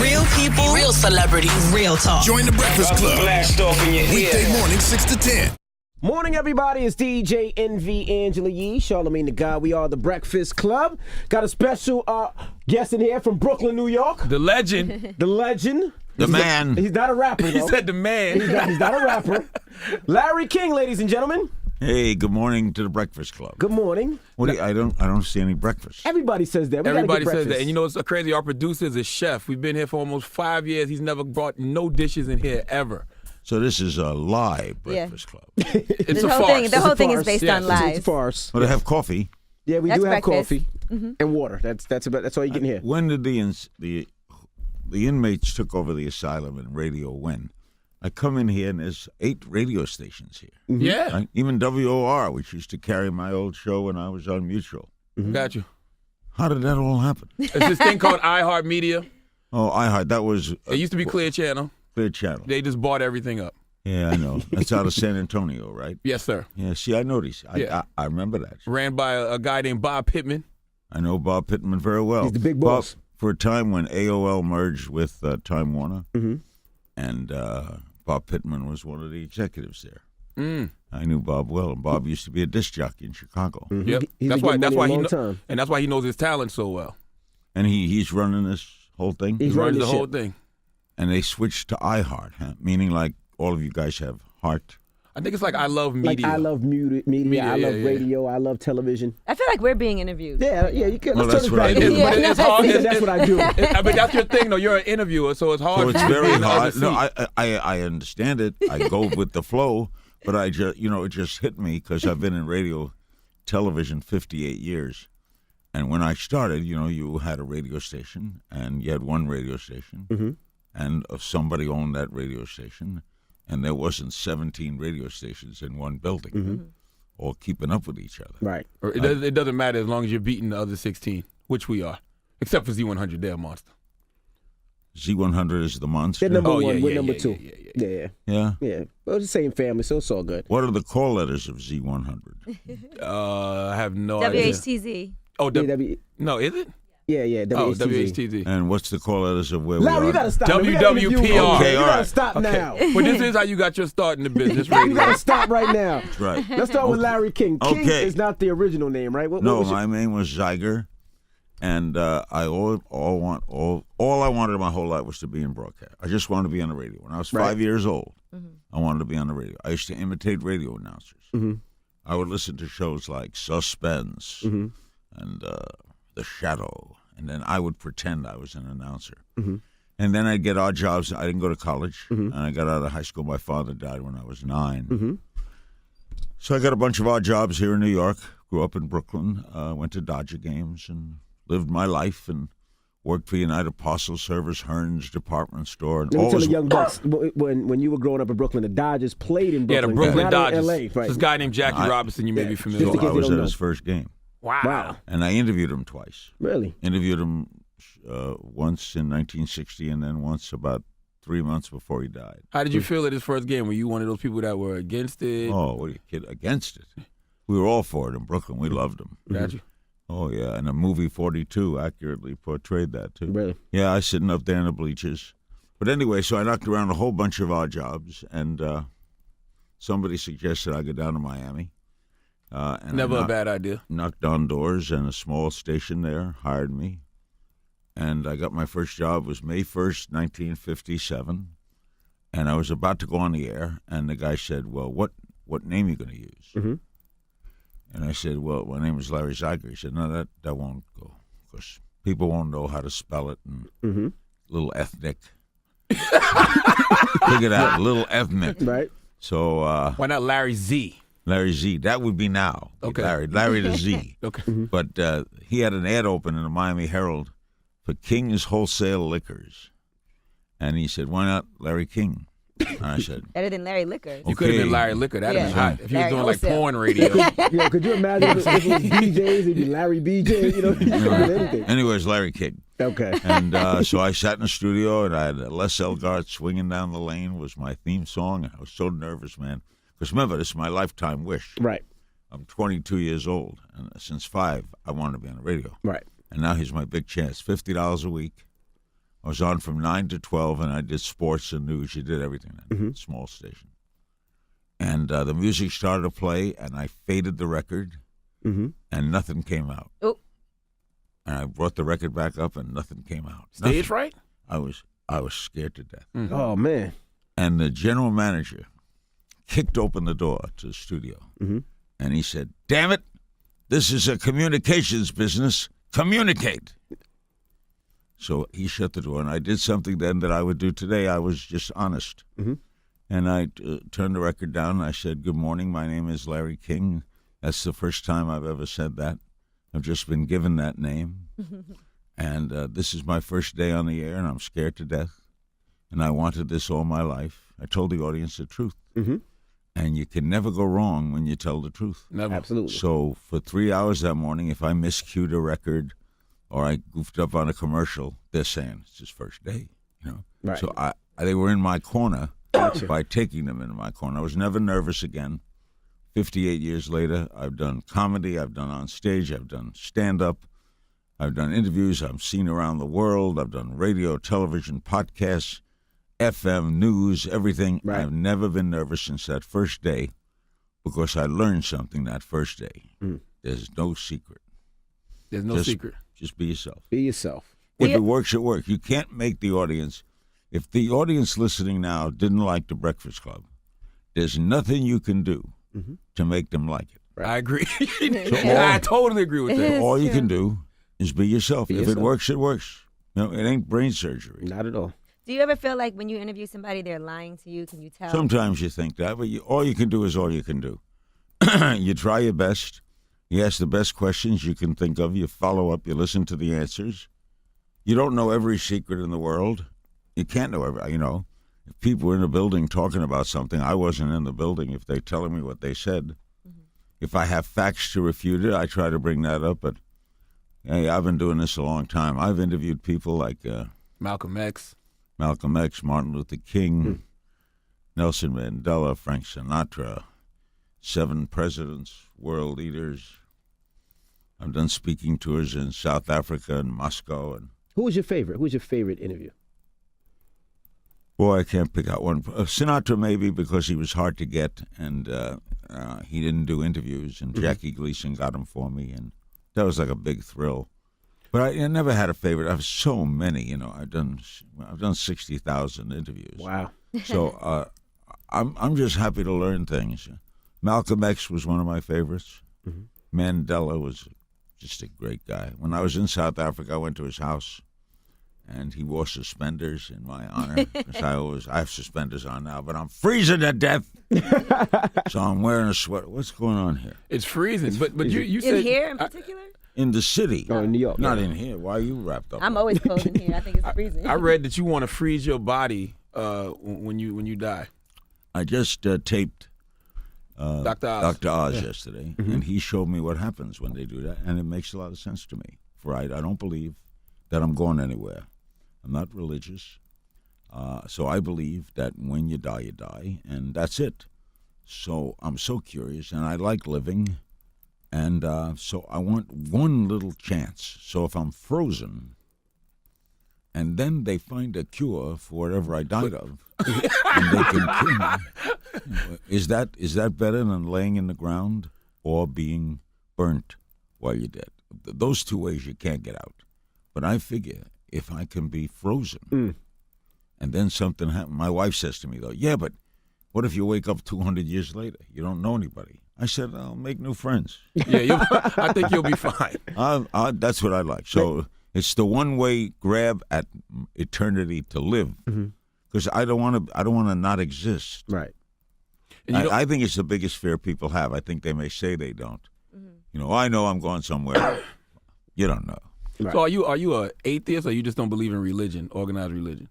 Real people, real celebrities, real talk. Join the Breakfast Club. Blast off in your ear. Weekday morning, 6 to 10. Morning, everybody. It's DJ NV Angela Yee, Charlamagne the God. We are the Breakfast Club. Got a special guest in here from Brooklyn, New York. The legend. The legend. The man. He's not a rapper, though. He said the man. He's not a rapper. Larry King, ladies and gentlemen. Hey, good morning to the Breakfast Club. Good morning. What do you, I don't see any breakfast. Everybody says that. Everybody says that. And you know what's so crazy? Our producer is a chef. We've been here for almost 5 years. He's never brought no dishes in here ever. So this is a live Breakfast Club. It's a farce. The whole thing is based on lies. It's a farce. But I have coffee. Yeah, we That's do have breakfast. coffee and water. That's all you get in here. When did the inmates took over the asylum and radio when? I come in here and there's 8 radio stations here. Mm-hmm. Yeah. Right? Even WOR, which used to carry my old show when I was on Mutual. Got you. How did that all happen? It's this thing called iHeartMedia. Oh, iHeart. That was It used to be Clear Channel. Clear Channel. They just bought everything up. Yeah, I know. That's out of San Antonio, right? Yes, sir. Yeah, see, I noticed. Yeah. I remember that. Ran by a guy named Bob Pittman. I know Bob Pittman very well. He's the big boss. Bob, for a time when AOL merged with Time Warner, and Bob Pittman was one of the executives there. I knew Bob well, and Bob used to be a disc jockey in Chicago. Yep. He's That's been why. getting money a long He time. and that's why he knows his talent so well. And he's running this whole thing. He's He runs running the the whole ship. thing. And they switched to iHeart, huh? Meaning like all of you guys have heart. I think it's like I love media. Like I love media. I love radio. I love television. I feel like we're being interviewed. Yeah, you can. Well, Let's that's turn what it I back. do. But it's hard. That's what I do. But that's your thing, though. You're an interviewer, so it's hard. So it's for you to very be in the other hard. No, seat. I understand it. I go with the flow, but I just, it just hit me because I've been in radio, television 58 years. And when I started, you had a radio station, and you had one radio station, and somebody owned that radio station, and there wasn't 17 radio stations in one building, all keeping up with each other. Right. Or it doesn't matter as long as you're beating the other 16, which we are, except for Z100. They're a monster. Z100 is the monster. They're number Oh, yeah, one. We're yeah, number yeah, two. yeah. Yeah. Well, it's the same family, so it's all good. What are the call letters of Z100? I have no idea. WHTZ. Oh, no, is it? Yeah. Oh, WHTZ. WHTZ. And what's the call letters of where we Larry, are? you gotta stop. WWPR. We gotta interview him. Okay, You all gotta right. stop now. But this is how you got your start in the business You radio. gotta stop right now. Right. Let's start with Larry King. King Okay. is not the original name, right? What No, was my name was Zeiger, and I all I wanted my whole life was to be in broadcast. I just wanted to be on the radio. When I was 5 years old, I wanted to be on the radio. I used to imitate radio announcers. I would listen to shows like Suspense and The Shadow, and then I would pretend I was an announcer. And then I'd get odd jobs. I didn't go to college, and I got out of high school. My father died when I was 9. So I got a bunch of odd jobs here in New York. Grew up in Brooklyn, went to Dodger games, and lived my life, and worked for United Parcel Service, Hearns Department Store. And Let me tell always, the young bucks, when you were growing up in Brooklyn, the Dodgers played in Yeah, Brooklyn. the Brooklyn not Dodgers. in LA, right? This guy named Jackie Robinson, you may be familiar Just with. in I case you was don't at his know. first game. Wow. And I interviewed him twice. Really? Interviewed him once in 1960 and then once about 3 months before he died. How did you feel at his first game? Were you one of those people that were against it? Oh, what are you kidding? Against it. We were all for it in Brooklyn. We loved him. Got you. Oh, yeah. And the movie 42 accurately portrayed that, too. Really? Yeah, I was sitting up there in the bleachers. But anyway, so I knocked around a whole bunch of odd jobs, and somebody suggested I go down to Miami. And Never a bad idea. Knocked on doors, and a small station there hired me. And I got my first job. It was May 1st, 1957. And I was about to go on the air, and the guy said, well, what name are you going to use? And I said, well, my name is Larry Zeiger. He said, no, that won't go, because people won't know how to spell it, and little ethnic. Figure that, little ethnic. Right. So Why not Larry Z? Larry Z, that would be now. Okay. Larry the Z. Okay. But he had an ad open in the Miami Herald for King's Wholesale Liquors. And he said, why not Larry King? And I said, Better than Larry Liquors. You could have been Okay. Larry Liquor. That'd Yeah. been hot. If you was Larry doing like Wholesale. porn radio. Yeah, could you imagine if it was BJ's, it'd be Larry BJ, you know, anything. anyways, Larry King. Okay. And so I sat in the studio, and I had Les Elgart Swinging Down the Lane was my theme song. And I was so nervous, man. Because remember, this is my lifetime wish. Right. I'm 22 years old, and since 5, I wanted to be on the radio. Right. And now here's my big chance, $50 a week. I was on from 9 to 12, and I did sports and news. You did everything then, small station. And the music started to play, and I faded the record, and nothing came out. Oh. And I brought the record back up, and nothing came out. Stage fright? I was scared to death. Oh, man. And the general manager kicked open the door to the studio, and he said, "Damn it, this is a communications business. Communicate." So he shut the door, and I did something then that I would do today. I was just honest. And I turned the record down, and I said, "Good morning, my name is Larry King." That's the first time I've ever said that. I've just been given that name. And this is my first day on the air, and I'm scared to death. And I wanted this all my life. I told the audience the truth. And you can never go wrong when you tell the truth. Never. Absolutely. So for 3 hours that morning, if I miscued a record or I goofed up on a commercial, they're saying it's his first day. Right. So they were in my corner by taking them into my corner. I was never nervous again. 58 years later, I've done comedy, I've done on stage, I've done stand-up, I've done interviews, I'm seen around the world, I've done radio, television, podcasts, FM, news, everything. Right. I've never been nervous since that first day because I learned something that first day. There's no secret. There's no secret. Just be yourself. Be yourself. If it works, it works. You can't make the audience. If the audience listening now didn't like The Breakfast Club, there's nothing you can do to make them like it. Right. I agree. I totally agree with that. All you can do is be yourself. Be If yourself. it works, it works. It ain't brain surgery. Not at all. Do you ever feel like when you interview somebody, they're lying to you? Can you tell? Sometimes you think that, but all you can do is all you can do. You try your best. You ask the best questions you can think of. You follow up. You listen to the answers. You don't know every secret in the world. You can't know every. If people were in a building talking about something, I wasn't in the building. If they're telling me what they said, if I have facts to refute it, I try to bring that up. But hey, I've been doing this a long time. I've interviewed people like Malcolm X, Martin Luther King, Nelson Mandela, Frank Sinatra, 7 presidents, world leaders. I've done speaking tours in South Africa and Moscow. And Who was your favorite? Who was your favorite interview? boy, I can't pick out one. Sinatra maybe because he was hard to get, and he didn't do interviews, and Jackie Gleason got him for me, and that was like a big thrill. But I never had a favorite. I have so many, I've done 60,000 interviews. Wow. So I'm just happy to learn things. Malcolm X was one of my favorites. Mandela was just a great guy. When I was in South Africa, I went to his house, and he wore suspenders in my honor. Because I have suspenders on now, but I'm freezing to death. So I'm wearing a sweater. What's going on here? it's freezing. But you said In here in particular? In the city. Oh, in New York. Not in here. Why are you wrapped up? I'm always cold in here. I think it's freezing. I read that you want to freeze your body when you die. I just taped Dr. Oz. Dr. Oz yesterday, and he showed me what happens when they do that, and it makes a lot of sense to me. I don't believe that I'm going anywhere. I'm not religious, so I believe that when you die, and that's it. So I'm so curious, and I like living, and so I want one little chance. So if I'm frozen, and then they find a cure for whatever I died of, and they can kill me, is that better than laying in the ground or being burnt while you're dead? Those two ways you can't get out. But I figure if I can be frozen and then something happens. My wife says to me, though, yeah, but what if you wake up 200 years later? You don't know anybody. I said, I'll make new friends. Yeah, I think you'll be fine. That's what I like. So it's the one-way grab at eternity to live, because I don't want to not exist. Right. I think it's the biggest fear people have. I think they may say they don't. I know I'm going somewhere. You don't know. Right. So are you an atheist, or you just don't believe in religion, organized religion?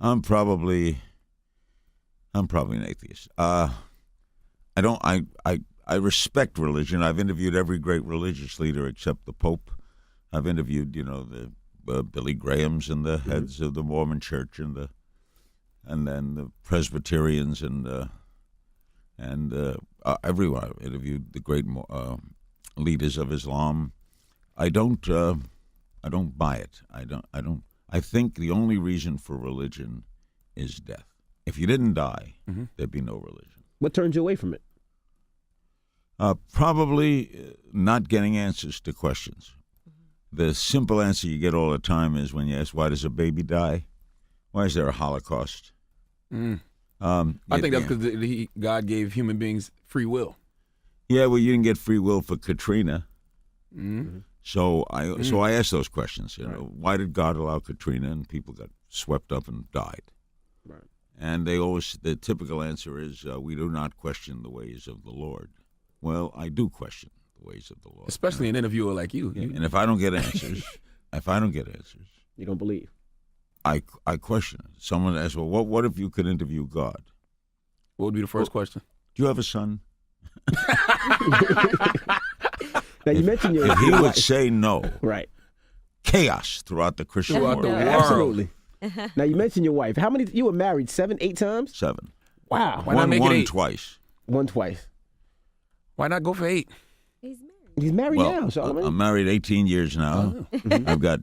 I'm probably an atheist. I respect religion. I've interviewed every great religious leader except the Pope. I've interviewed, the Billy Grahams and the heads of the Mormon Church and then the Presbyterians and everyone. I've interviewed the great leaders of Islam. I don't buy it. I think the only reason for religion is death. If you didn't die, there'd be no religion. What turned you away from it? Probably not getting answers to questions. The simple answer you get all the time is when you ask, why does a baby die? Why is there a Holocaust? I think that's because God gave human beings free will. Yeah, well, you didn't get free will for Katrina. So I asked those questions. Why did God allow Katrina and people got swept up and died? Right. And the typical answer is, we do not question the ways of the Lord. Well, I do question the ways of the Lord. Especially an interviewer like you. Yeah, and if I don't get answers, You don't believe. I question it. Someone asks, well, what if you could interview God? What would be the first question? Do you have a son? Now, you mentioned your If he would say no, right. chaos throughout the Christian Throughout world. the world. Absolutely. Now, you mentioned your wife. How many? You were married 7, 8 times? 7. Wow. Why not make it one 8? twice. One twice. Why not go for 8? He's married. He's married Well, now, Charlamagne. I'm married 18 years now. I've got,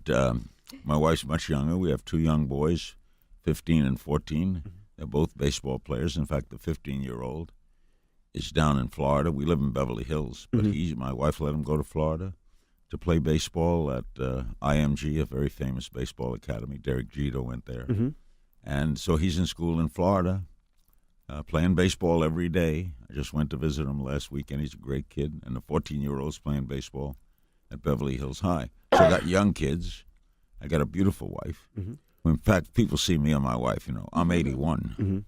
my wife's much younger. We have 2 young boys, 15 and 14. They're both baseball players. In fact, the 15-year-old is down in Florida. We live in Beverly Hills, but my wife let him go to Florida to play baseball at IMG, a very famous baseball academy. Derek Jeter went there. And so he's in school in Florida, playing baseball every day. I just went to visit him last weekend. He's a great kid. And the 14-year-old's playing baseball at Beverly Hills High. So I got young kids. I got a beautiful wife. In fact, people see me and my wife, I'm 81.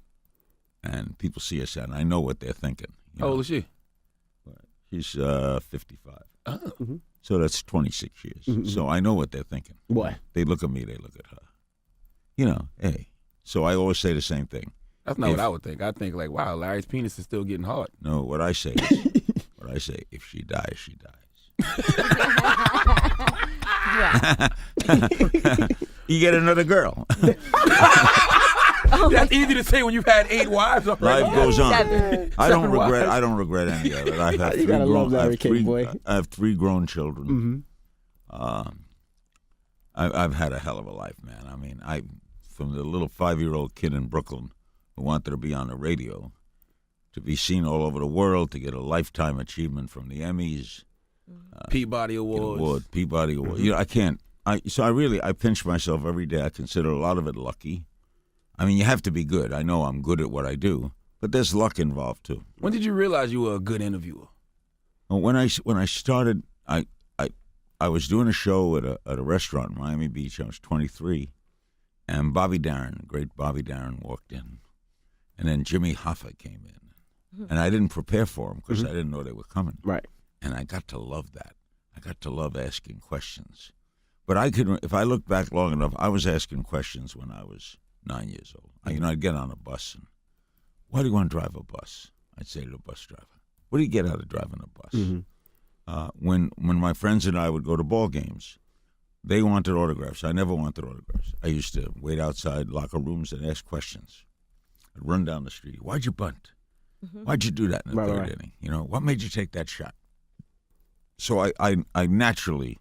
And people see us and I know what they're thinking. How old is she? She's 55. So that's 26 years. So I know what they're thinking. What? They look at me, they look at her. Hey. So I always say the same thing. That's not what I would think. I think like, wow, Larry's penis is still getting hard. No, what I say is, if she dies, she dies. You get another girl. That's easy to say when you've had 8 wives already. Life goes on. 7. I don't regret any of it. I have You gotta love Larry King, boy. I have 3 grown children. I've had a hell of a life, man. I mean, from the little 5-year-old kid in Brooklyn who wanted to be on the radio, to be seen all over the world, to get a lifetime achievement from the Emmys, Peabody Awards. Peabody Award. I can't. I pinch myself every day. I consider a lot of it lucky. I mean, you have to be good. I know I'm good at what I do, but there's luck involved too. When did you realize you were a good interviewer? Well, when I started, I was doing a show at a restaurant in Miami Beach. I was 23, and Bobby Darin, great Bobby Darin, walked in, and then Jimmy Hoffa came in, and I didn't prepare for them because I didn't know they were coming. Right. And I got to love that. I got to love asking questions. But if I look back long enough, I was asking questions when I was 9 years old. I'd get on a bus and, why do you want to drive a bus? I'd say to the bus driver, what do you get out of driving a bus? When my friends and I would go to ball games, they wanted autographs. I never wanted autographs. I used to wait outside locker rooms and ask questions. I'd run down the street. Why'd you bunt? Why'd you do that in the third inning? What made you take that shot? So I naturally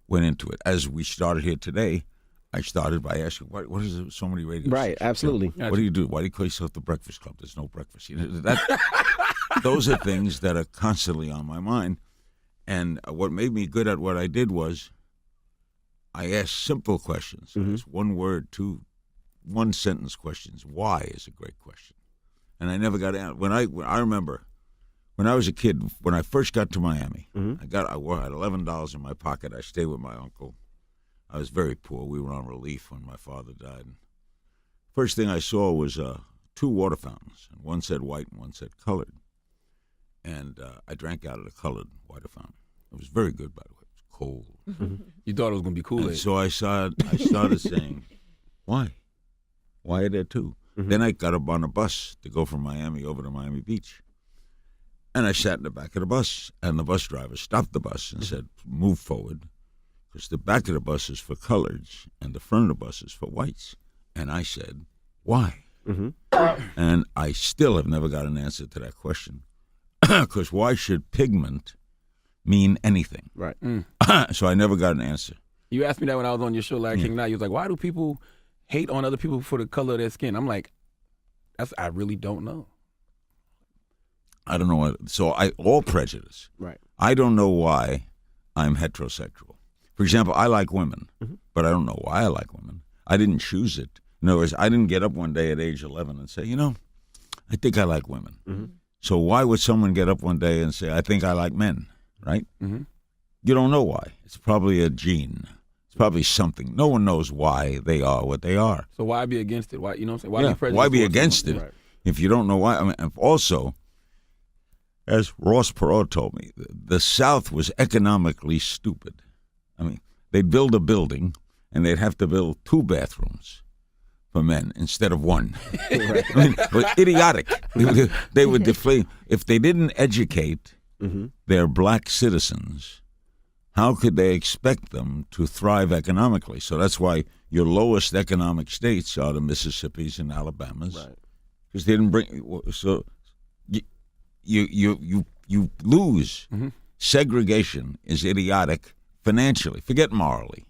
went into it. As we started here today, I started by asking, what is it, so many radio Right, stations? absolutely. What do you do? Why do you call yourself the Breakfast Club? There's no breakfast. Those are things that are constantly on my mind. And what made me good at what I did was I asked simple questions. I asked 1-word, 1-sentence questions. Why is a great question. And I never got out. I remember when I was a kid, when I first got to Miami, I had $11 in my pocket. I stayed with my uncle. I was very poor. We were on relief when my father died. First thing I saw was 2 water fountains, and one said white and one said colored. And I drank out of the colored water fountain. It was very good, by the way. It was cold. You thought it was going to be Kool-Aid. And so I started saying, why? Why are there 2? Then I got up on a bus to go from Miami over to Miami Beach. And I sat in the back of the bus, and the bus driver stopped the bus and said, move forward, because the back of the bus is for coloreds and the front of the bus is for whites. And I said, why? And I still have never got an answer to that question, because why should pigment mean anything? Right. So I never got an answer. You asked me that when I was on your show last King Night. You was like, why do people hate on other people for the color of their skin? I'm like, I really don't know. I don't know what. So all prejudice. Right. I don't know why I'm heterosexual. For example, I like women, but I don't know why I like women. I didn't choose it. In other words, I didn't get up one day at age 11 and say, I think I like women. Mm-hmm. So why would someone get up one day and say, I think I like men, right? Mm-hmm. You don't know why. It's probably a gene. It's probably something. No one knows why they are what they are. So why be against it? Why, you know what I'm saying? Why Yeah, be prejudiced why be towards against someone? it Right. if you don't know why? I mean, also, as Ross Perot told me, the South was economically stupid. I mean, they'd build a building, and they'd have to build 2 bathrooms for men instead of 1. I mean, it was idiotic. They would deflate. If they didn't educate their black citizens, how could they expect them to thrive economically? So that's why your lowest economic states are the Mississippis and Alabamas, because they didn't bring. So you lose. Segregation is idiotic financially. Forget morally.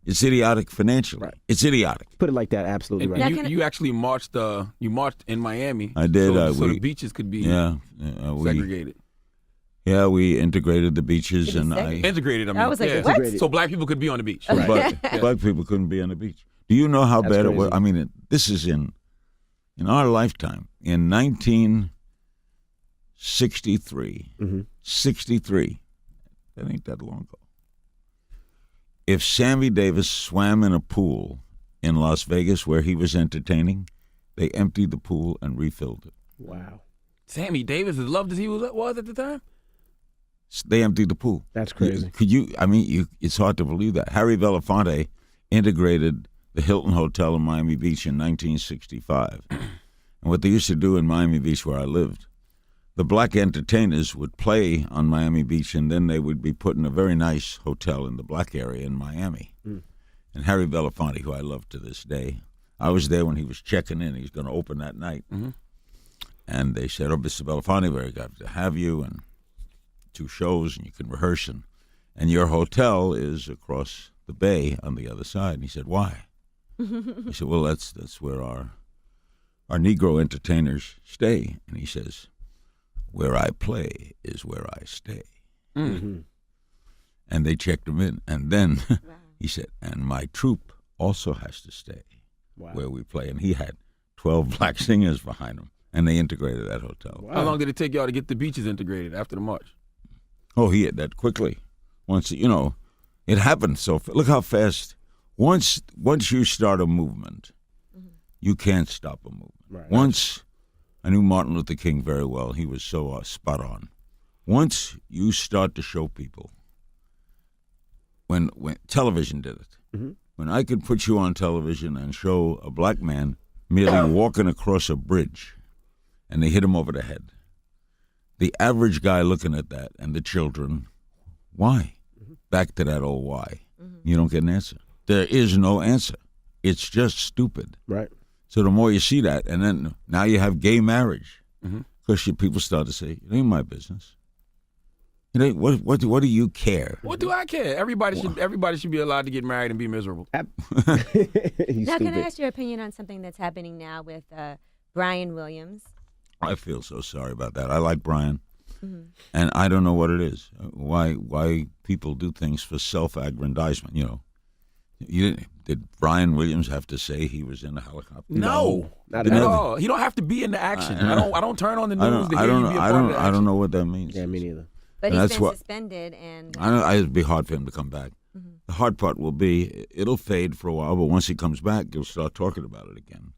It's idiotic financially. Right. It's idiotic. Put it like that. Absolutely And right. you actually marched. You marched in Miami. I did. So the beaches could be segregated. We integrated the beaches, Did he and segregate? Integrated. I mean, I was like, yeah. what? So black people could be on the beach. black people couldn't be on the beach. Do you know how That's bad it crazy. was? I mean, this is in our lifetime. In 1963, 63, that ain't that long ago. If Sammy Davis swam in a pool in Las Vegas where he was entertaining, they emptied the pool and refilled it. Wow. Sammy Davis, as loved as he was at the time. They emptied the pool. That's crazy. Could you? I mean, it's hard to believe that. Harry Belafonte integrated the Hilton Hotel in Miami Beach in 1965. And what they used to do in Miami Beach, where I lived, the black entertainers would play on Miami Beach, and then they would be put in a very nice hotel in the black area in Miami. And Harry Belafonte, who I love to this day, I was there when he was checking in. He was going to open that night. And they said, Mr. Belafonte, we're glad to have you, and 2 shows, and you can rehearse. And your hotel is across the bay on the other side. And he said, why? He said, well, that's where our Negro entertainers stay. And he says, where I play is where I stay. And they checked him in. And then he said, and my troupe also has to stay where we play. And he had 12 black singers behind him. And they integrated that hotel. Wow. How long did it take y'all to get the beaches integrated after the march? Oh, he hit that quickly. Once, it happened so look how fast. Once you start a movement, you can't stop a movement. Right. Once, I knew Martin Luther King very well. He was so spot on. Once you start to show people, when television did it, when I could put you on television and show a black man merely walking across a bridge, and they hit him over the head, the average guy looking at that and the children, why? Back to that old why. You don't get an answer. There is no answer. It's just stupid. Right. So the more you see that, and then now you have gay marriage, because people start to say, it ain't my business. It ain't, what do you care? What do I care? Everybody should be allowed to get married and be miserable. He's Now, stupid. can I ask your opinion on something that's happening now with Brian Williams? I feel so sorry about that. I like Brian, and I don't know what it is. Why people do things for self-aggrandizement, Did Brian Williams have to say he was in a helicopter? No, not at at all. all. He don't have to be in the action. I don't turn on the news to I hear don't you know. be a part of the I action. don't know what that means. Yeah, me neither. But And he's that's been what- suspended, and I know it'd be hard for him to come back. The hard part will be it'll fade for a while, but once he comes back, he'll start talking about it again.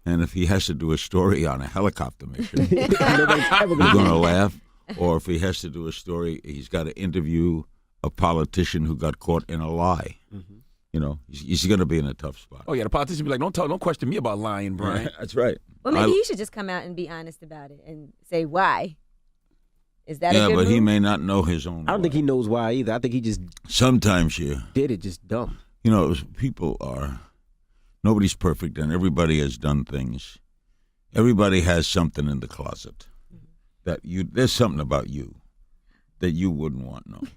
And if he has to do a story on a helicopter mission, Nobody's ever we're gonna going to laugh. Or if he has to do a story, he's got to interview a politician who got caught in a lie. He's going to be in a tough spot. Oh yeah, the politician be like, don't question me about lying, Brian. That's right. well, maybe he should just come out and be honest about it and say why. Is that a Yeah, good but he move? may not know his own. I don't think he knows why either. I think he just Sometimes you did it just dumb. people are. Nobody's perfect, and everybody has done things. Everybody has something in the closet that there's something about you that you wouldn't want known.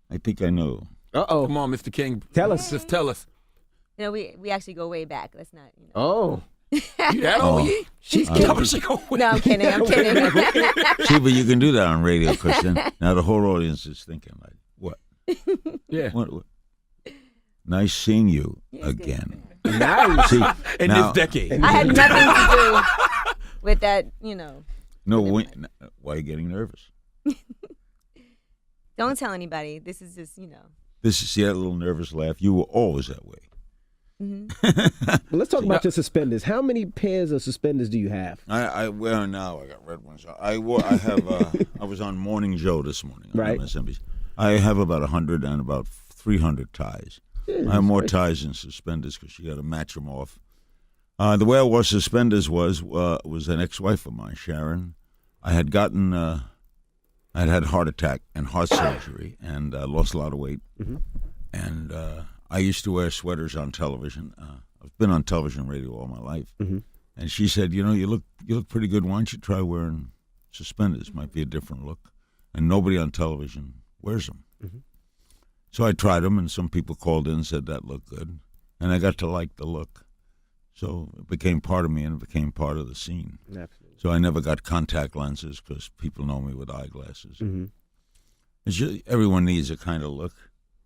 I think I know. Uh-oh. Come on, Mr. King. Tell us. Just tell us. You know, we actually go way back. Let's not. You know. Oh. You that old, Yee? She's She go with- No, I'm kidding. I'm kidding. See, but you can do that on radio because then now the whole audience is thinking like, what? Yeah. What? Nice seeing you again. Nice. See, In now, this decade. I had nothing to do with that. You know. No, why are you getting nervous? Don't tell anybody. This is just, you know. This is see that little nervous laugh. You were always that way. Well, let's talk about your suspenders. How many pairs of suspenders do you have? Well, now I got red ones. I was on Morning Joe this morning. On Right. MSNBC. I have about 100 and about 300 ties. I have more ties than suspenders because you got to match them off. The way I wore suspenders was an ex-wife of mine, Sharon. I had gotten, I had heart attack and heart surgery and lost a lot of weight. Mm-hmm. And I used to wear sweaters on television. I've been on television and radio all my life. Mm-hmm. And she said, you look pretty good. Why don't you try wearing suspenders? Might be a different look. And nobody on television wears them. Mm-hmm. So I tried them, and some people called in and said that looked good. And I got to like the look. So it became part of me and it became part of the scene. Absolutely. So I never got contact lenses because people know me with eyeglasses. Mm-hmm. It's just, everyone needs a kind of look.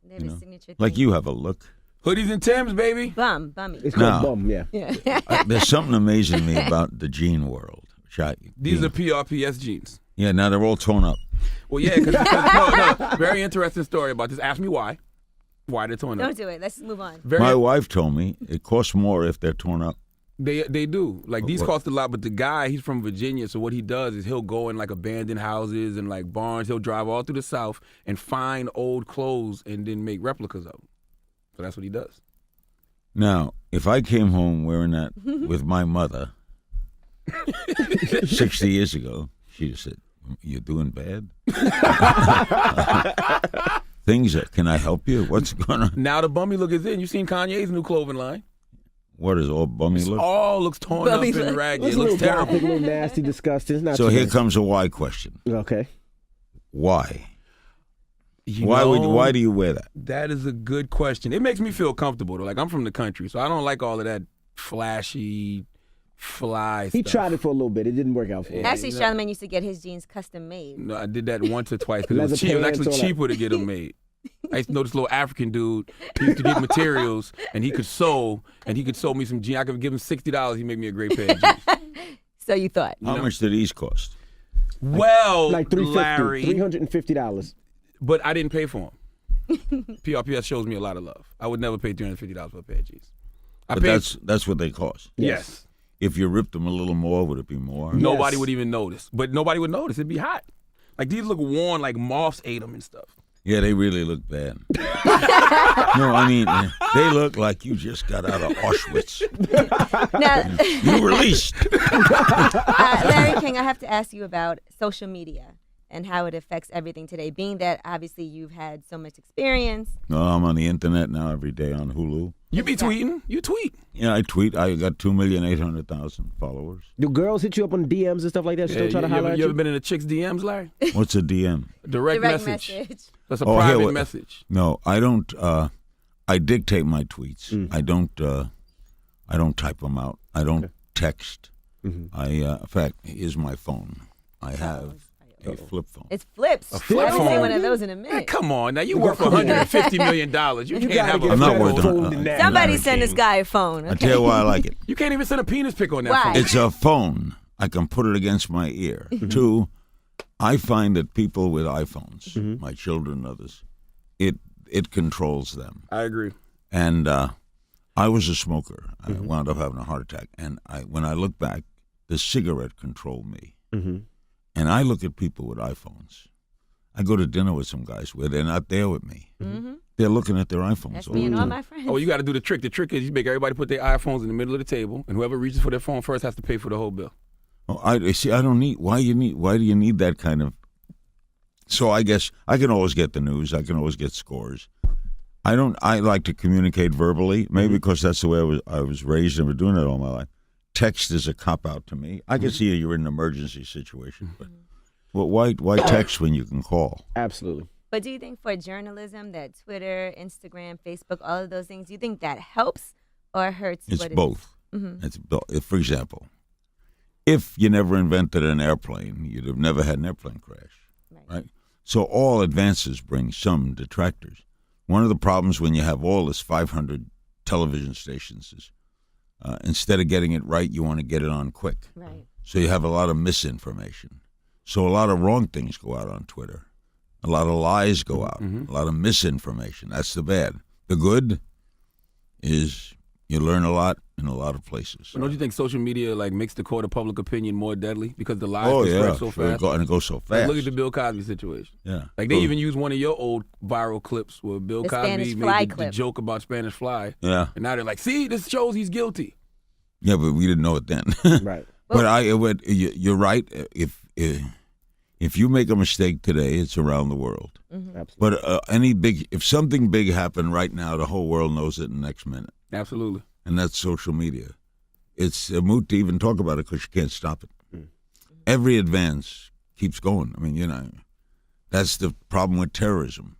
They have a signature Like thing. you have a look. Hoodies and Timbs, baby. Bummy. It's called No. bum, yeah. Yeah. There's something amazing to me about the jean world. These are PRPS jeans. Yeah, now they're all torn up. Well, yeah, because no, very interesting story about this. Ask me why. Why they're torn Don't up. do it. Let's move on. My wife told me it costs more if they're torn up. They do. Like, these What? cost a lot, but the guy, he's from Virginia, so what he does is he'll go in, like, abandoned houses and, like, barns. He'll drive all through the South and find old clothes and then make replicas of them. So that's what he does. Now, if I came home wearing that with my mother 60 years ago, she'd have said, "You're doing bad? Can I help you? What's going on?" Now the bummy look is in. You seen Kanye's new clothing line? What is all bummy look? All looks torn Bummy up and look. ragged. It's It a looks little terrible. gothic, a little nasty, disgusting. It's not So too here bad. comes a why question. Okay. Why? You Why know, do you wear that? That is a good question. It makes me feel comfortable, though. Like, I'm from the country, so I don't like all of that flashy, fly He stuff. tried it for a little bit. It didn't work out for him. Actually, Charlamagne used to get his jeans custom made. No, I did that once or twice because it Leather was cheap. It was pants, actually all that. cheaper to get them made. I used to know this little African dude. He used to get materials, and he could sew me some jeans. I could give him $60. He made me a great pair of jeans. So you thought. How much do these cost? Well, Like $350, Larry, $350. but I didn't pay for them. PRPS shows me a lot of love. I would never pay $350 for a pair of jeans. I But paid, that's what they cost. yes. If you ripped them a little more, would it be more? Nobody would even notice. But nobody would notice. It'd be hot. Like, these look worn like moths ate them and stuff. Yeah, they really look bad. No, I mean, they look like you just got out of Auschwitz. Now, You released. Larry King, I have to ask you about social media and how it affects everything today, being that obviously you've had so much experience. No, I'm on the internet now every day on Hulu. You be tweeting. You tweet. Yeah, I tweet. I got 2,800,000 followers. Do girls hit you up on DMs and stuff like that? Still try to holler at you you? ever been in a chick's DMs, Larry? What's a DM? Direct Direct message. message. That's a Oh, private here, what- message. No, I don't. I dictate my tweets. I don't. I don't type them out. I don't text. In fact, here's my phone. I have a flip phone. It's flips. flip I haven't seen phone? one of those in a minute. Hey, come on. Now, you work for $150 million. You can't gotta have get a I'm not better worth phone it. than that. Somebody Larry send this King. guy a phone. I Okay. tell you why I like it. You can't even send a penis pic on that Why? phone. It's a phone. I can put it against my ear. Two, I find that people with iPhones, my children and others, it controls them. I agree. And I was a smoker. I wound up having a heart attack. And when I look back, the cigarette controlled me. And I look at people with iPhones. I go to dinner with some guys where they're not there with me. They're looking at their iPhones. That's all me the and all time. my friends. Oh, you got to do the trick. The trick is you make everybody put their iPhones in the middle of the table, and whoever reaches for their phone first has to pay for the whole bill. Oh, I see. I don't need. Why do you need that kind of? So I guess I can always get the news. I can always get scores. I don't. I like to communicate verbally, maybe because that's the way I was raised and been doing it all my life. Text is a cop out to me. I can see you're in an emergency situation, but why text when you can call? Absolutely. But do you think for journalism that Twitter, Instagram, Facebook, all of those things, do you think that helps or hurts? It's what it both. It's for example, if you never invented an airplane, you'd have never had an airplane crash, right? So all advances bring some detractors. One of the problems when you have all this 500 television stations is instead of getting it right, you want to get it on quick. Right. So you have a lot of misinformation. So a lot of wrong things go out on Twitter. A lot of lies go out. A lot of misinformation. That's the bad. The good is you learn a lot in a lot of places. But don't you think social media like makes the court of public opinion more deadly because the lies Oh can yeah, spread so fast? and it goes so Like, fast. look at the Bill Cosby situation. Yeah, Like they even used one of your old viral clips where Bill The Cosby Spanish fly made the clip. joke about Spanish fly. Yeah, And now they're like, see, this shows he's guilty. yeah, but we didn't know it then. Right. But you're right. If you make a mistake today, it's around the world. Absolutely. But if something big happened right now, the whole world knows it in the next minute, Absolutely. and that's social media. It's a moot to even talk about it because you can't stop it. Every advance keeps going. I mean, that's the problem with terrorism.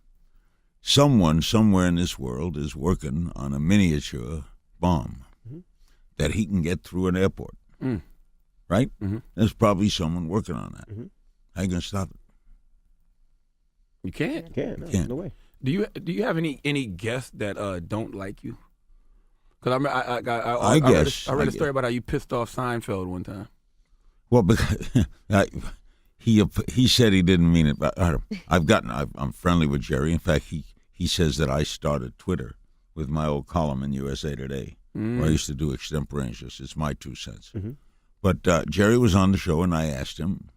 Someone somewhere in this world is working on a miniature bomb that he can get through an airport. Right? There's probably someone working on that. How you gonna stop it? You can't. Can't. No way. Do you have any guests that don't like you? Because I guess. I read a story about how you pissed off Seinfeld one time. Well, because he said he didn't mean it, but I'm friendly with Jerry. In fact, he says that I started Twitter with my old column in USA Today, where I used to do extemporaneous. It's my 2 cents. But Jerry was on the show, and I asked him,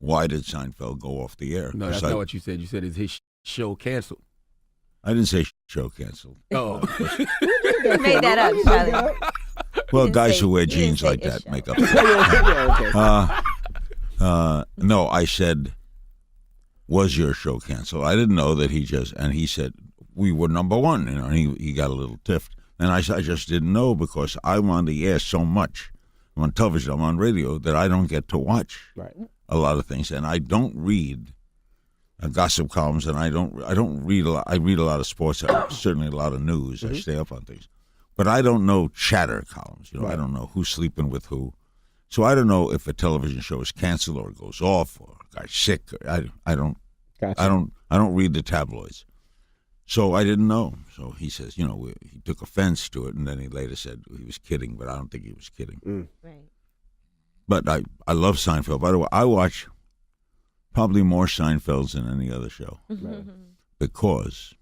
why did Seinfeld go off the air? No, that's not what you said. You said is his show canceled. I didn't say show canceled. Oh, You made that up, Charlie. Well, didn't guys say- who wear you didn't jeans say like it's that show. make up. Yeah, okay. No, I said, was your show canceled? I didn't know that he said, we were number one, and he got a little tiffed. And I just didn't know because I'm on the air so much. I'm on television, I'm on radio, that I don't get to watch Right. a lot of things. And I don't read gossip columns, and I don't read a lot. I read a lot of sports, certainly a lot of news. I stay up on things. But I don't know chatter columns. I don't know who's sleeping with who. So I don't know if a television show is canceled or goes off or got sick. I don't. Gotcha. I don't read the tabloids. So I didn't know. So he says, he took offense to it, and then he later said he was kidding, but I don't think he was kidding. Right. But I love Seinfeld. By the way, I watch probably more Seinfelds than any other show because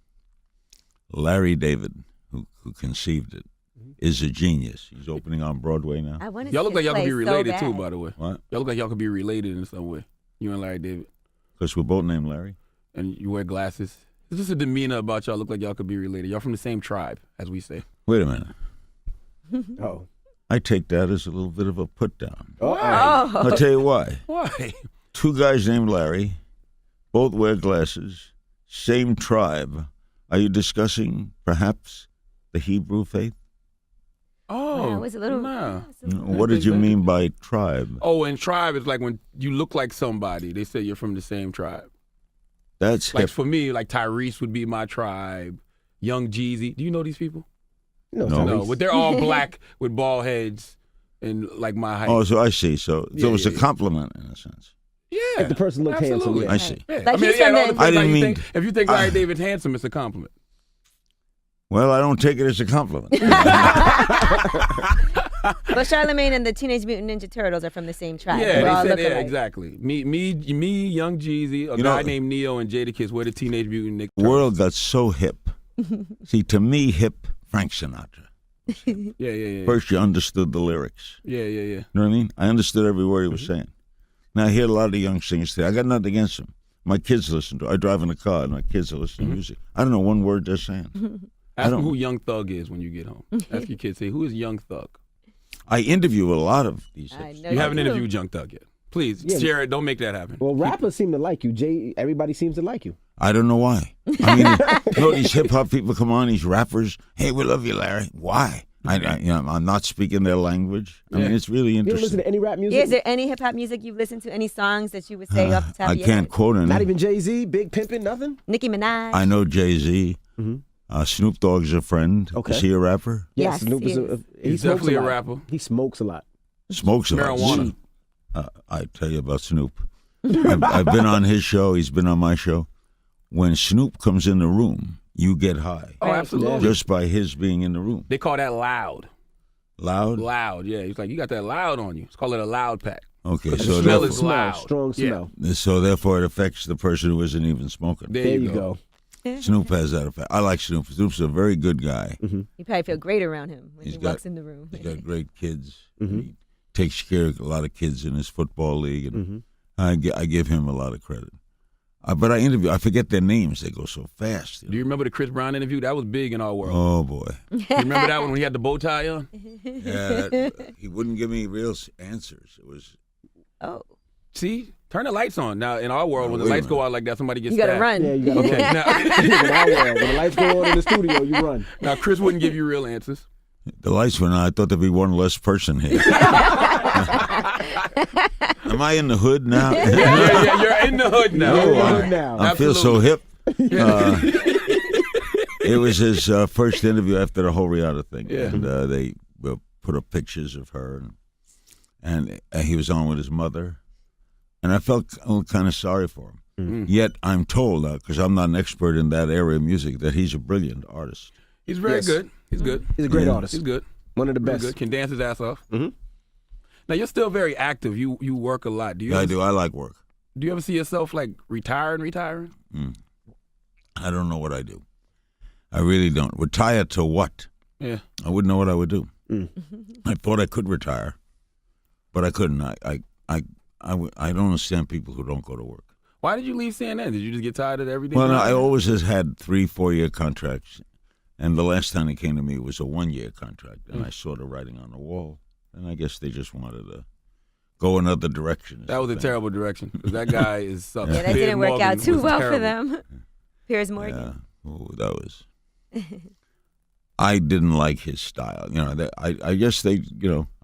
Larry David, who conceived it, is a genius. He's opening on Broadway now. I want to y'all look like y'all could be related so too. bad. By the way, What? y'all look like y'all could be related in some way. You and Larry David, Because we're both named Larry. and you wear glasses. It's just a demeanor about y'all. Look like y'all could be related. Y'all from the same tribe, as we say. Wait a minute. Oh. I take that as a little bit of a put down. Oh. I'll tell you why. Why? Two guys named Larry, both wear glasses, same tribe. Are you discussing perhaps the Hebrew faith? Oh, Yeah, it was a little. nah. What did you mean by tribe? Oh, and tribe is like when you look like somebody. They say you're from the same tribe. That's Like hip. for me, like Tyrese would be my tribe. Young Jeezy. Do you know these people? No. No, but they're all black with bald heads and like my height. Oh, so I see. So Yeah, it's yeah, a yeah. compliment in a sense. Yeah, Like the person looked handsome, absolutely. yeah. I see. Yeah. Like he's yeah, from all the- things I didn't like you mean- think- if you think Larry David's handsome, it's a compliment. Well, I don't take it as a compliment. But Charlemagne and the Teenage Mutant Ninja Turtles are from the same tribe. Yeah, They all they look said, yeah, alike. exactly. Me, Young Jeezy, a You know- guy named Neo, and Jadakiss were the Teenage Mutant Ninja The Turtles. world got so hip. See, to me, hip, Frank Sinatra. Yeah. First, you understood the lyrics. Yeah. You know what I mean? I understood every word he was saying. Now, I hear a lot of young singers today. I got nothing against them. My kids listen to it. I drive in a car, and my kids are listening to music. I don't know one word they're saying. Ask don't- them who Young Thug is when you get home. Ask your kids, say, who is Young Thug? I interview a lot of these I hipsters. know You haven't do. interviewed Young Thug yet. Please, Yeah. Jared, don't make that happen. Well, rappers seem to like you. Jay, everybody seems to like you. I don't know why. I mean, these hip hop people come on, these rappers. Hey, we love you, Larry. Why? I'm not speaking their language. I mean, it's really You don't interesting. listen to any rap music? Is there any hip hop music you've listened to? Any songs that you would say off the top I of your can't head? quote any. Not even Jay-Z, Big Pimpin', nothing? Nicki Minaj. I know Jay-Z. Snoop Dogg's a friend. Okay. Is he a rapper? Yes, Snoop he is is. He's smokes definitely a lot. rapper. He smokes a lot. Smokes a lot. Marijuana. I tell you about Snoop. I've been on his show. He's been on my show. When Snoop comes in the room, you get high. Oh, absolutely. Just by his being in the room. They call that loud. Loud? Loud, yeah. He's like, you got that loud on you. Let's call it a loud pack. Okay, The so smell therefore, is loud. Strong smell. so therefore it affects the person who isn't even smoking. There There you you go. go. Snoop has that effect. I like Snoop. Snoop's a very good guy. You probably feel great around him when He's he got- walks in the room. He's got great kids. He takes care of a lot of kids in his football league, and I give him a lot of credit. But I forget their names. They go so fast. Do you remember the Chris Brown interview? That was big in our world. Oh boy, You remember that one when he had the bow tie on? yeah. He wouldn't give me real answers. It was Oh, See? Turn the lights on. Now, in our world, when the wait a lights go minute. out like that, somebody gets you gotta stabbed. run. Yeah, you gotta Okay, run. now, In our world, when the lights go on in the studio, you run. now Chris wouldn't give you real answers. the lights went on. I thought there'd be one less person here. Am I in the hood now? Yeah, you're in the hood now. You're in the I- hood now. I feel so hip. It was his first interview after the whole Rihanna thing, Yeah. and they put up pictures of her, and he was on with his mother, and I felt kind of sorry for him. Yet I'm told, because I'm not an expert in that area of music, that he's a brilliant artist. He's very Yes. good. He's good. He's a great Yeah. artist. He's good. One of the Real best. good. Can dance his ass off. Mhm. Now, you're still very active. You work a lot. Do you I ever, do. I like work. Do you ever see yourself like retiring? I don't know what I do. I really don't. Retire to what? Yeah. I wouldn't know what I would do. I thought I could retire, but I couldn't. I don't understand people who don't go to work. Why did you leave CNN? Did you just get tired of everything? Well, no, I always has had 3-4 year contracts, and the last time it came to me it was a 1 year contract, and I saw the writing on the wall, and I guess they just wanted to go another direction. That was a terrible direction. 'Cause that guy is something. Yeah, that Piers didn't work Morgan out too was well for terrible. them. Piers Morgan. Yeah, oh, that was. I didn't like his style. You know, I guess they,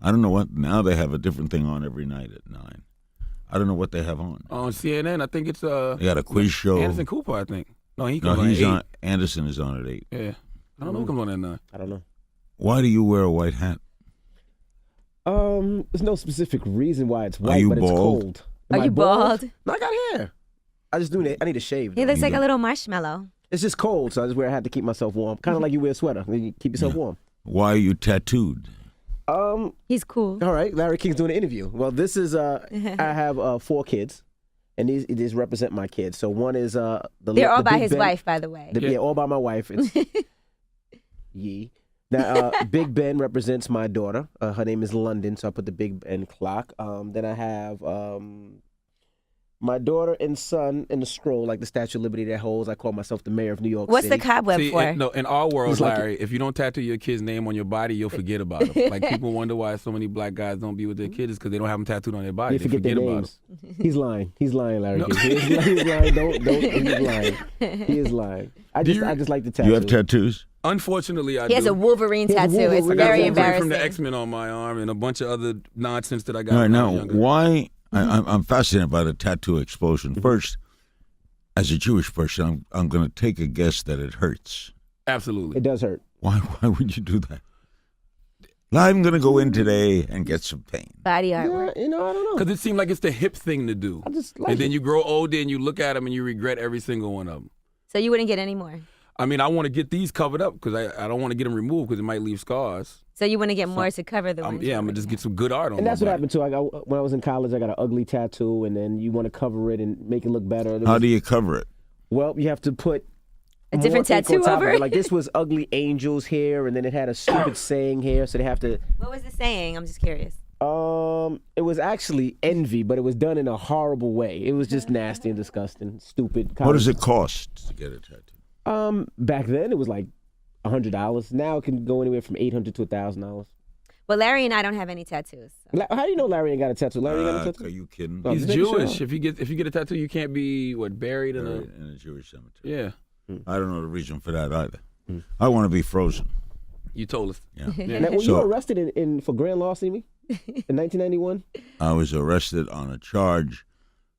I don't know what. Now they have a different thing on every night at 9. I don't know what they have on. On CNN, I think it's They got a quiz show. Anderson Cooper, I think. No, he No, comes he's on on. at 8. Anderson is on at 8. Yeah. I don't know who comes on at 9. I don't know. Why do you wear a white hat? There's no specific reason why it's white, you but it's bald? cold. Am Are I you bald? No, I got hair. I just do it. I need to shave. He though. looks like a little marshmallow. It's just cold, so I just wear a hat to keep myself warm. Kind of like you wear a sweater. You keep yourself warm. Why are you tattooed? He's cool. All right, Larry King's doing an interview. Well, this is I have 4 kids, and these represent my kids. So one is They're all the by Big his Ben. wife, by the way. Yeah, all by my wife. It's Yee. Now, Big Ben represents my daughter. Her name is London, so I put the Big Ben clock. Then I have my daughter and son in the scroll, like the Statue of Liberty that holds. I call myself the mayor of New York What's City. the cobweb See, for? in our world, It's like Larry, if you don't tattoo your kid's name on your body, you'll forget about them. Like people wonder why so many black guys don't be with their kids is because they don't have them tattooed on their body. They They forget their forget about them. names. He's lying. He's lying, Larry. No. King. He's lying. He's lying. He is lying. I just like the tattoo. You have tattoos? Unfortunately, I He has do. a Wolverine He has a tattoo. It's Wolverine. I got very Wolverine embarrassing. from the X-Men on my arm and a bunch of other nonsense that I got All right, when I now, was younger. why? I'm fascinated by the tattoo explosion. First, as a Jewish person, I'm going to take a guess that it hurts. Absolutely. It does hurt. Why would you do that? I'm going to go in today and get some pain. Body Yeah, artwork. I don't know. Because it seemed like it's the hip thing to do. I just like And then it. you grow older and you look at them and you regret every single one of them. So you wouldn't get any more. I mean, I want to get these covered up because I don't want to get them removed because it might leave scars. So you wouldn't get more to cover the ones. Yeah, you I'm going to already just have. get some good art on And that's my what body. happened too. When I was in college, I got an ugly tattoo, and then you want to cover it and make it look better. How do you cover it? Well, you have to put A different more ink on tattoo top of over it. it? Like this was ugly angels here, and then it had a stupid saying here, so they have to. What was the saying? I'm just curious. It was actually envy, but it was done in a horrible way. It was just nasty and disgusting, stupid. What does it cost to get a tattoo? Back then it was like $100. Now it can go anywhere from $800 to $1,000. Well, Larry and I don't have any tattoos. So. How do you know Larry ain't got a tattoo? Larry ain't got a Are tattoo. you kidding? Oh, He's just making Jewish. sure. If you get a tattoo, you can't be buried in In a Jewish cemetery. Yeah. I don't know the reason for that either. I want to be frozen. You told us. Yeah. Now, were you So- arrested for grand larceny in 1991? I was arrested on a charge.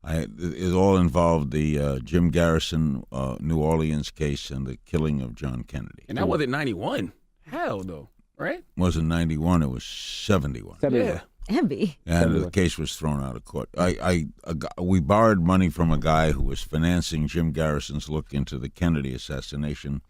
It all involved the Jim Garrison New Orleans case and the killing of John Kennedy. And that wasn't 91. Hell, though, right? It wasn't 91, it was 71. Yeah. Envy. And the case was thrown out of court. We borrowed money from a guy who was financing Jim Garrison's look into the Kennedy assassination.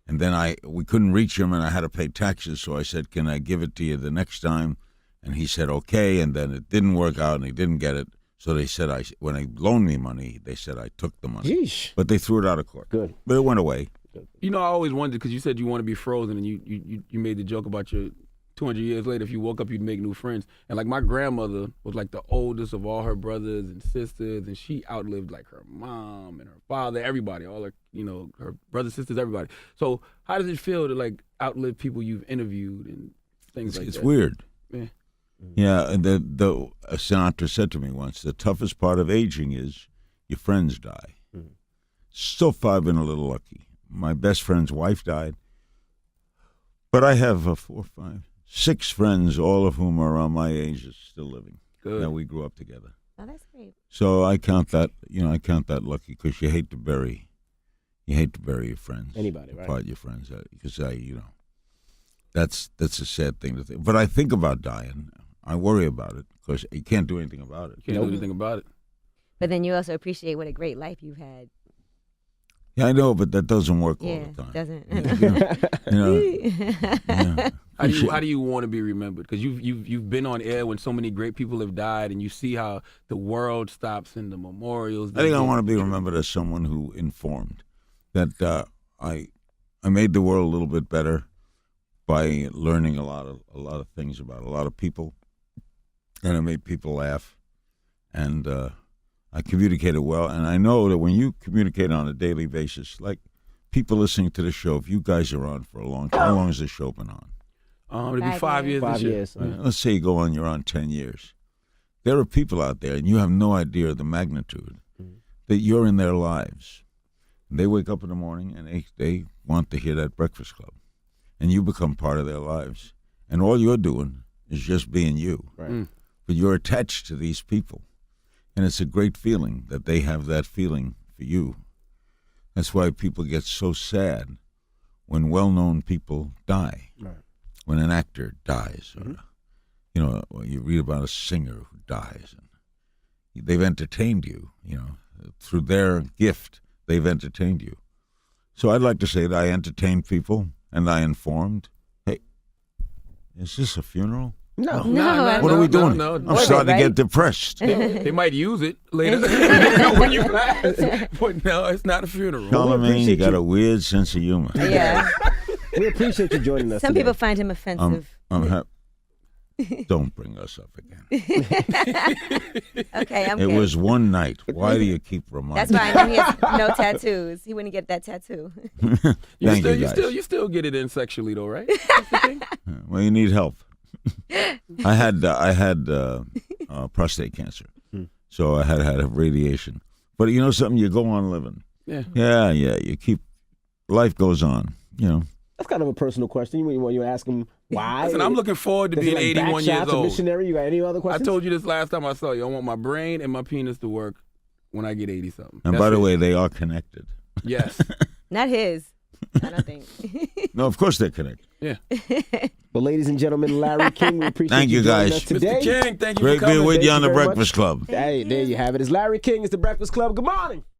And then we couldn't reach him, and I had to pay taxes. So I said, "Can I give it to you the next time?" And he said, "Okay." And then it didn't work out, and he didn't get it. So they said, when they loaned me money, they said I took the money. Yeesh. But they threw it out of court. Good. But it went away. You know, I always wondered, because you said you want to be frozen, and you made the joke about your 200 years later, if you woke up, you'd make new friends. And like my grandmother was like the oldest of all her brothers and sisters, and she outlived like her mom and her father, everybody, all her, her brothers, sisters, everybody. So how does it feel to like outlive people you've interviewed and things like that? It's weird. Yeah. Yeah, and the Sinatra said to me once, the toughest part of aging is your friends die. So far, I've been a little lucky. My best friend's wife died, but I have 6 friends, all of whom are around my age, is still living. Good. That we grew up together. Oh, that's great. So I count that, lucky, because you hate to bury your friends. Anybody, right? Part of your friends, because that's a sad thing to think. But I think about dying. I worry about it because you can't do anything about it. Can't do anything about it. But then you also appreciate what a great life you've had. Yeah, I know, but that doesn't work all Yeah, the time. doesn't. Yeah. How do you want to be remembered? Because you've been on air when so many great people have died, and you see how the world stops in the memorials. I think I want to be remembered as someone who informed that I made the world a little bit better by learning a lot of things about a lot of people, and I made people laugh, and I communicated well. And I know that when you communicate on a daily basis, like people listening to the show, if you guys are on for a long time, how long has the show been on? It'll be 5 years. 5 this year. years. Let's say you're on 10 years. There are people out there, and you have no idea the magnitude that you're in their lives. And they wake up in the morning, and they want to hear that Breakfast Club. And you become part of their lives. And all you're doing is just being you. Right. But you're attached to these people. And it's a great feeling that they have that feeling for you. That's why people get so sad when well-known people die. Right. When an actor dies. Or, you read about a singer who dies. And they've entertained you, through their gift, they've entertained you. So I'd like to say that I entertained people and I informed. Hey, is this a funeral? No. What are we doing? No. I'm starting to get depressed. They might use it later when you pass. But no, it's not a funeral. Charlemagne, you got you. a weird sense of humor. Yeah. We appreciate you joining us Some today. people find him offensive. Don't bring us up again. Okay, I'm It good. was one night. Why do you keep reminding That's why I know he has no tattoos. He wouldn't get that tattaoo. Thank you, guys. You still get it in sexually though, right? That's the thing. Well, you need help. I had prostate cancer, so I had to have radiation. But you know something? You go on living. Yeah. Yeah. You keep. Life goes on. That's kind of a personal question. You ask him why? Listen, I'm looking forward to Does he being like 81 back years shots, a old. missionary? You got any other I questions? told you this last time I saw you. I want my brain and my penis to work when I get 80 something. And by the way, they are connected. yes. Not his. I don't think. No, of course they're connected. Yeah. Well, ladies and gentlemen, Larry King, we appreciate Thank you, joining guys. us today. Mr. King, thank you Great for coming. being with you Thank on you the very Breakfast Club. Hey, there you have it. It's Larry King. It's the Breakfast Club. Good morning.